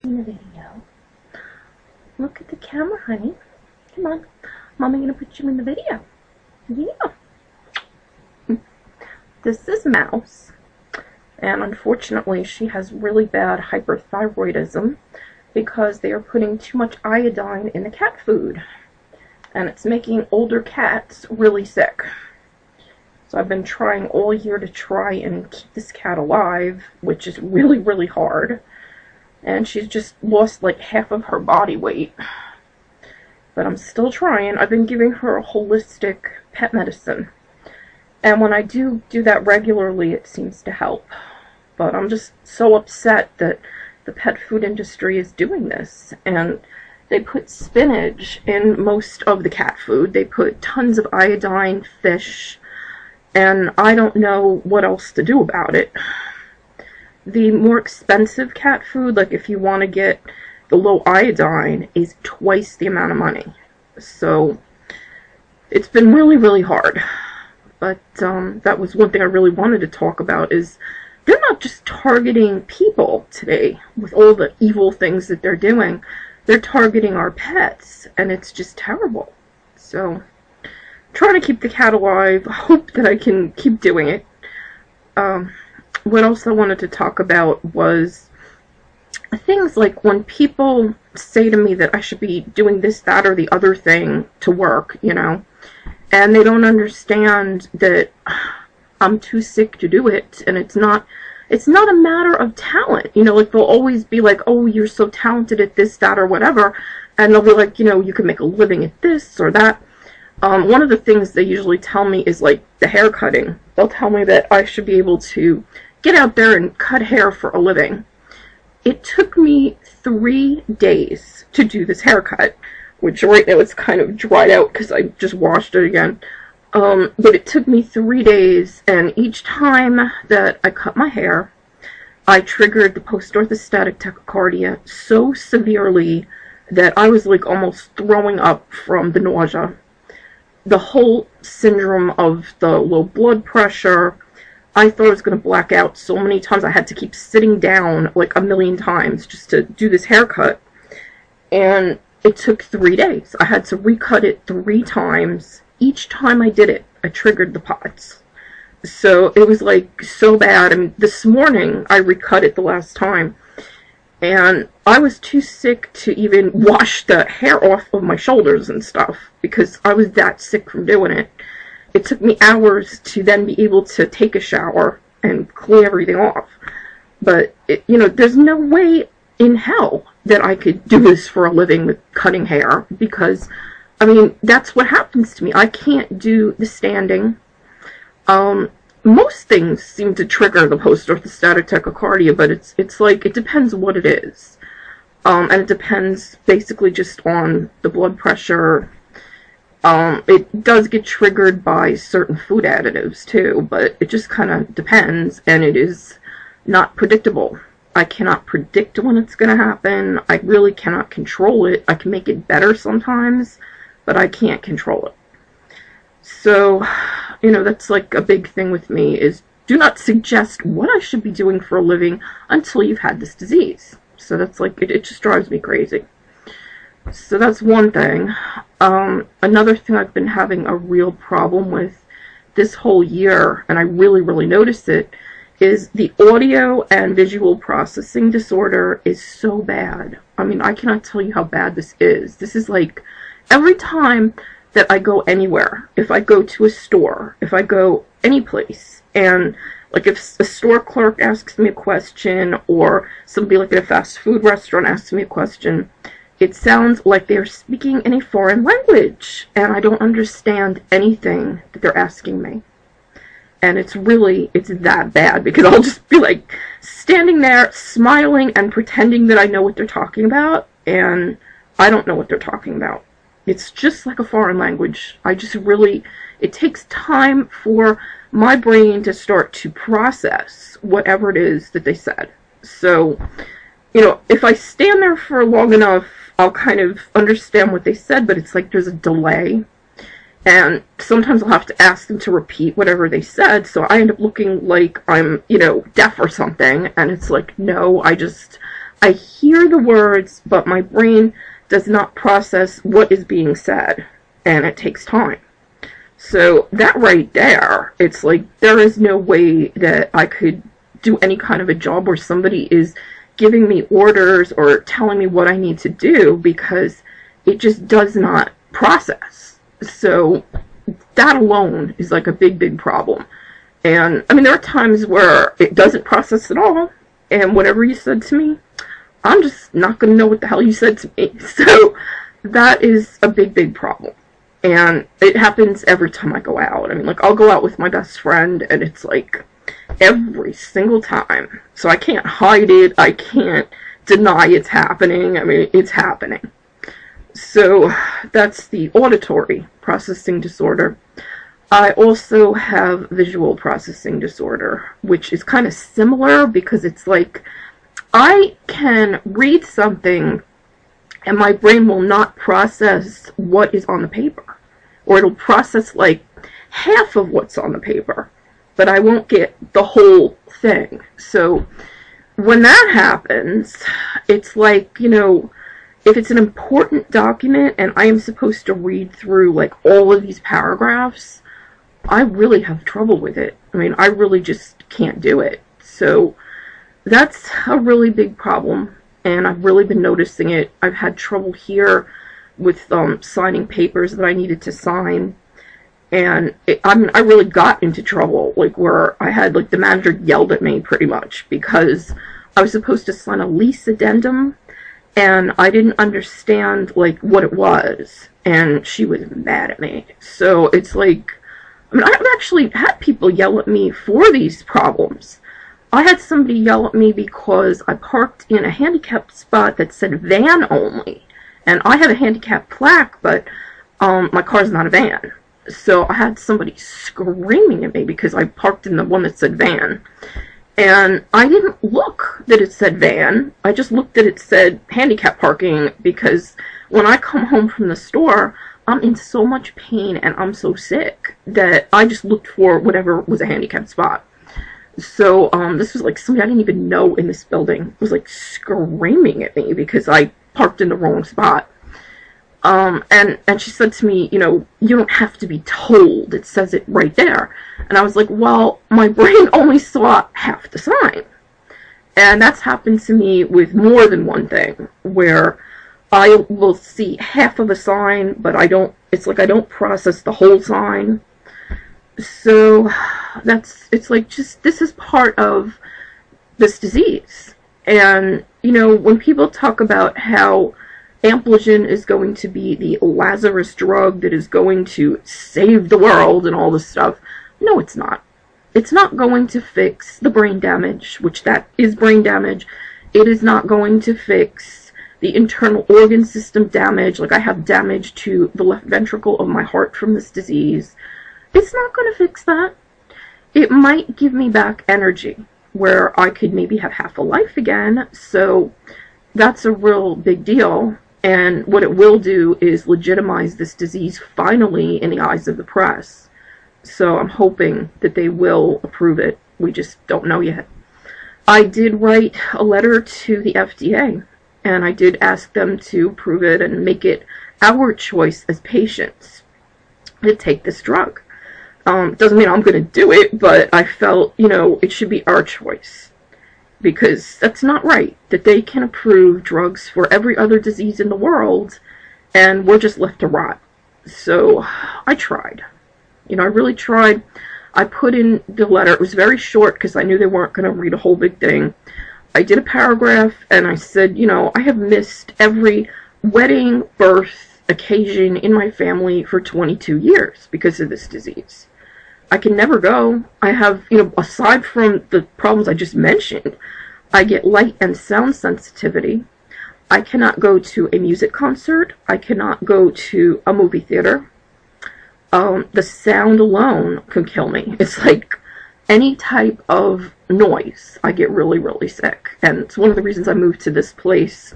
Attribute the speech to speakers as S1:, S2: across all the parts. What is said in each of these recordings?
S1: In the video. Look at the camera, honey. Come on. Mommy gonna put you in the video. Yeah. This is Mouse. And unfortunately, she has really bad hyperthyroidism because they are putting too much iodine in the cat food. And it's making older cats really sick. So I've been trying all year to try and keep this cat alive, which is really, really hard. And she's just lost like half of her body weight. But I'm still trying. I've been giving her a holistic pet medicine. And when I do that regularly, it seems to help. But I'm just so upset that the pet food industry is doing this. And they put spinach in most of the cat food. They put tons of iodine, fish, and I don't know what else to do about it. The more expensive cat food, like if you want to get the low iodine, is twice the amount of money. So it's been really, really hard. But that was one thing I really wanted to talk about, is they're not just targeting people today with all the evil things that they're doing. They're targeting our pets, and it's just terrible. So trying to keep the cat alive. Hope that I can keep doing it. What else I wanted to talk about was things like when people say to me that I should be doing this, that, or the other thing to work, you know, and they don't understand that I'm too sick to do it, and it's not a matter of talent, you know, like they'll always be like, oh, you're so talented at this, that, or whatever, and they'll be like, you know, you can make a living at this or that. One of the things they usually tell me is like the hair cutting. They'll tell me that I should be able to get out there and cut hair for a living. It took me 3 days to do this haircut, which right now it's kind of dried out because I just washed it again. But it took me 3 days, and each time that I cut my hair, I triggered the post-orthostatic tachycardia so severely that I was like almost throwing up from the nausea. The whole syndrome of the low blood pressure, I thought I was going to black out so many times. I had to keep sitting down like a million times just to do this haircut. And it took 3 days. I had to recut it 3 times. Each time I did it, I triggered the POTS. So it was like so bad. I mean, this morning I recut it the last time. And I was too sick to even wash the hair off of my shoulders and stuff because I was that sick from doing it. It took me hours to then be able to take a shower and clean everything off. But, you know, there's no way in hell that I could do this for a living with cutting hair because, I mean, that's what happens to me. I can't do the standing. Most things seem to trigger the post-orthostatic tachycardia, but it's like, it depends what it is. And it depends basically just on the blood pressure. It does get triggered by certain food additives too, but it just kind of depends, and it is not predictable. I cannot predict when it's going to happen. I really cannot control it. I can make it better sometimes, but I can't control it. So, you know, that's like a big thing with me, is do not suggest what I should be doing for a living until you've had this disease. So that's like, it just drives me crazy. So that's one thing. Another thing I've been having a real problem with this whole year, and I really, really noticed it, is the audio and visual processing disorder is so bad. I mean, I cannot tell you how bad this is. This is like, every time that I go anywhere, if I go to a store, if I go any place, and like if a store clerk asks me a question, or somebody like at a fast food restaurant asks me a question, it sounds like they're speaking in a foreign language, and I don't understand anything that they're asking me. And it's that bad, because I'll just be like standing there smiling and pretending that I know what they're talking about, and I don't know what they're talking about. It's just like a foreign language. It takes time for my brain to start to process whatever it is that they said. So, you know, if I stand there for long enough, I'll kind of understand what they said, but it's like there's a delay. And sometimes I'll have to ask them to repeat whatever they said, so I end up looking like I'm, you know, deaf or something. And it's like, no, I I hear the words, but my brain does not process what is being said, and it takes time. So that right there, it's like there is no way that I could do any kind of a job where somebody is giving me orders or telling me what I need to do, because it just does not process. So that alone is like a big problem. And I mean, there are times where it doesn't process at all, and whatever you said to me, I'm just not going to know what the hell you said to me. So that is a big problem. And it happens every time I go out. I mean, like, I'll go out with my best friend, and it's like every single time. So I can't hide it. I can't deny it's happening. I mean, it's happening. So that's the auditory processing disorder. I also have visual processing disorder, which is kind of similar, because it's like I can read something and my brain will not process what is on the paper. Or it'll process like half of what's on the paper, but I won't get the whole thing. So when that happens, it's like, you know, if it's an important document and I am supposed to read through like all of these paragraphs, I really have trouble with it. I mean, I really just can't do it. So that's a really big problem, and I've really been noticing it. I've had trouble here with signing papers that I needed to sign, and I really got into trouble, like where I had like the manager yelled at me pretty much because I was supposed to sign a lease addendum, and I didn't understand like what it was, and she was mad at me. So it's like, I mean, I've actually had people yell at me for these problems. I had somebody yell at me because I parked in a handicapped spot that said van only. And I have a handicapped plaque, but my car's not a van. So I had somebody screaming at me because I parked in the one that said van. And I didn't look that it said van. I just looked that it said handicap parking, because when I come home from the store, I'm in so much pain and I'm so sick that I just looked for whatever was a handicapped spot. So this was like somebody I didn't even know in this building was like screaming at me because I parked in the wrong spot. And she said to me, you know, you don't have to be told. It says it right there. And I was like, well, my brain only saw half the sign. And that's happened to me with more than one thing, where I will see half of a sign, but it's like I don't process the whole sign. So it's like, just, this is part of this disease. And, you know, when people talk about how Ampligen is going to be the Lazarus drug that is going to save the world and all this stuff, no, it's not. It's not going to fix the brain damage, which that is brain damage. It is not going to fix the internal organ system damage. Like, I have damage to the left ventricle of my heart from this disease. It's not going to fix that. It might give me back energy where I could maybe have half a life again. So that's a real big deal. And what it will do is legitimize this disease finally in the eyes of the press. So I'm hoping that they will approve it. We just don't know yet. I did write a letter to the FDA, and I did ask them to approve it and make it our choice as patients to take this drug. Doesn't mean I'm going to do it, but I felt, you know, it should be our choice. Because that's not right, that they can approve drugs for every other disease in the world, and we're just left to rot. So I tried. You know, I really tried. I put in the letter. It was very short because I knew they weren't going to read a whole big thing. I did a paragraph, and I said, you know, I have missed every wedding, birth, occasion in my family for 22 years because of this disease. I can never go. I have, you know, aside from the problems I just mentioned, I get light and sound sensitivity. I cannot go to a music concert. I cannot go to a movie theater. The sound alone could kill me. It's like any type of noise, I get really, really sick. And it's one of the reasons I moved to this place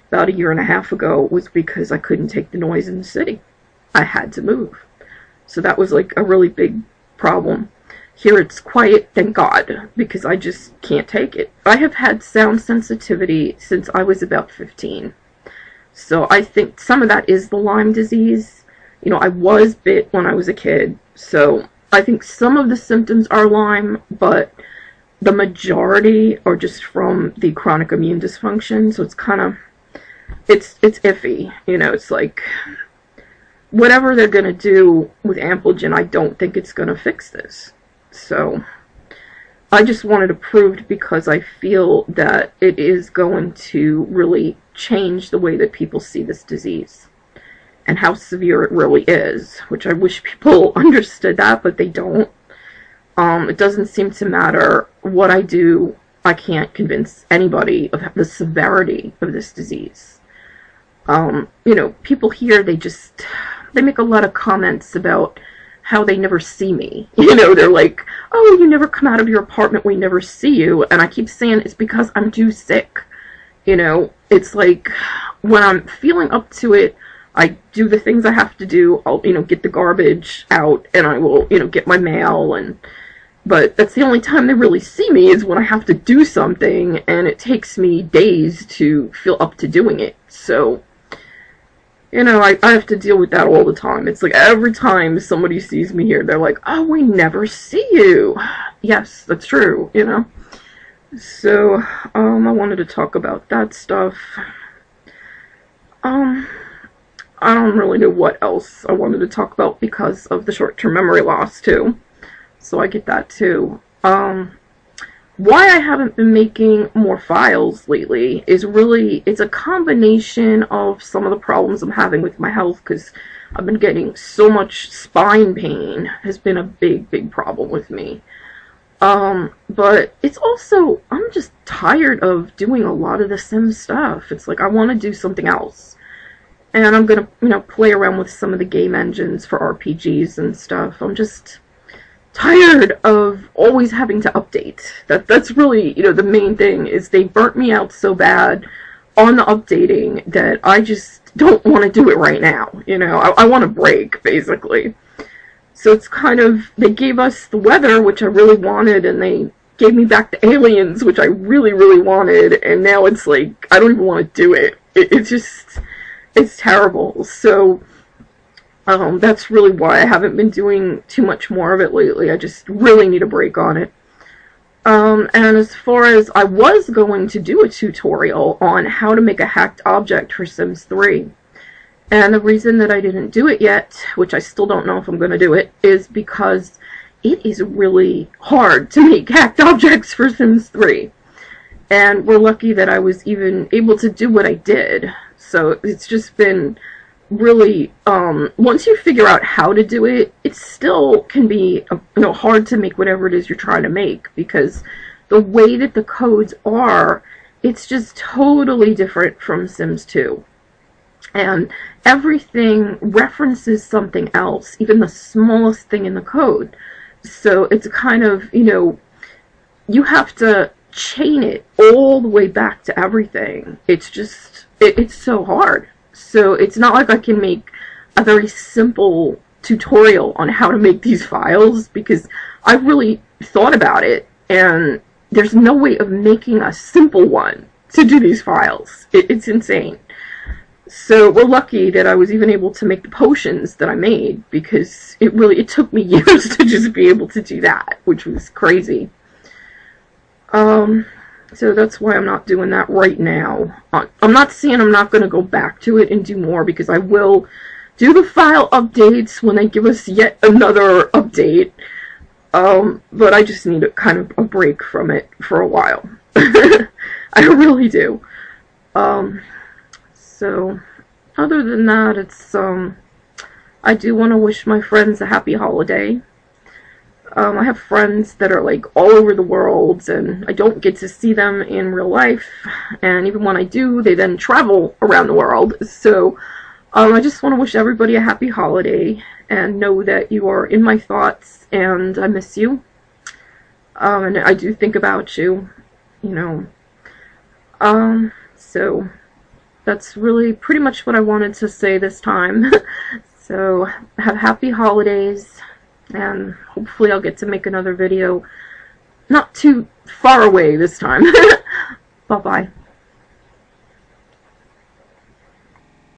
S1: about 1.5 years ago, was because I couldn't take the noise in the city. I had to move. So that was like a really big problem. Here it's quiet, thank God, because I just can't take it. I have had sound sensitivity since I was about 15. So I think some of that is the Lyme disease. You know, I was bit when I was a kid, so I think some of the symptoms are Lyme, but the majority are just from the chronic immune dysfunction. So it's kind of, it's iffy. You know, it's like, whatever they're going to do with Ampligen, I don't think it's going to fix this. So I just wanted it approved because I feel that it is going to really change the way that people see this disease and how severe it really is, which I wish people understood that, but they don't. It doesn't seem to matter what I do. I can't convince anybody of the severity of this disease. You know, people here, they make a lot of comments about how they never see me. You know, they're like, oh, you never come out of your apartment, we never see you. And I keep saying it's because I'm too sick. You know, it's like, when I'm feeling up to it, I do the things I have to do. I'll, you know, get the garbage out, and I will, you know, get my mail, but that's the only time they really see me, is when I have to do something, and it takes me days to feel up to doing it. So, you know, I have to deal with that all the time. It's like every time somebody sees me here, they're like, oh, we never see you. Yes, that's true, you know. So, I wanted to talk about that stuff. I don't really know what else I wanted to talk about because of the short-term memory loss, too. So I get that, too. Why I haven't been making more files lately is really, it's a combination of some of the problems I'm having with my health, because I've been getting so much spine pain, has been a big problem with me. But it's also, I'm just tired of doing a lot of the Sims stuff. It's like, I want to do something else. And I'm gonna, you know, play around with some of the game engines for RPGs and stuff. I'm just tired of always having to update. That's really, you know, the main thing, is they burnt me out so bad on the updating that I just don't want to do it right now. You know, I want a break, basically. So it's kind of, they gave us the weather, which I really wanted, and they gave me back the aliens, which I really wanted, and now it's like, I don't even want to do it. It's just, it's terrible. So that's really why I haven't been doing too much more of it lately. I just really need a break on it. And as far as, I was going to do a tutorial on how to make a hacked object for Sims 3. And the reason that I didn't do it yet, which I still don't know if I'm going to do it, is because it is really hard to make hacked objects for Sims 3. And we're lucky that I was even able to do what I did. So it's just been really, once you figure out how to do it, it still can be, you know, hard to make whatever it is you're trying to make, because the way that the codes are, it's just totally different from Sims 2. And everything references something else, even the smallest thing in the code. So it's kind of, you know, you have to chain it all the way back to everything. It's just, it's so hard. So it's not like I can make a very simple tutorial on how to make these files, because I've really thought about it, and there's no way of making a simple one to do these files. It's insane. So we're lucky that I was even able to make the potions that I made, because it took me years to just be able to do that, which was crazy. So that's why I'm not doing that right now. I'm not saying I'm not going to go back to it and do more, because I will do the file updates when they give us yet another update. But I just need a kind of a break from it for a while. I really do. So, other than that, it's, I do want to wish my friends a happy holiday. I have friends that are, like, all over the world, and I don't get to see them in real life, and even when I do, they then travel around the world. So, I just want to wish everybody a happy holiday, and know that you are in my thoughts, and I miss you. And I do think about you, you know. So that's really pretty much what I wanted to say this time. So, have happy holidays, And hopefully I'll get to make another video not too far away this time. Bye-bye.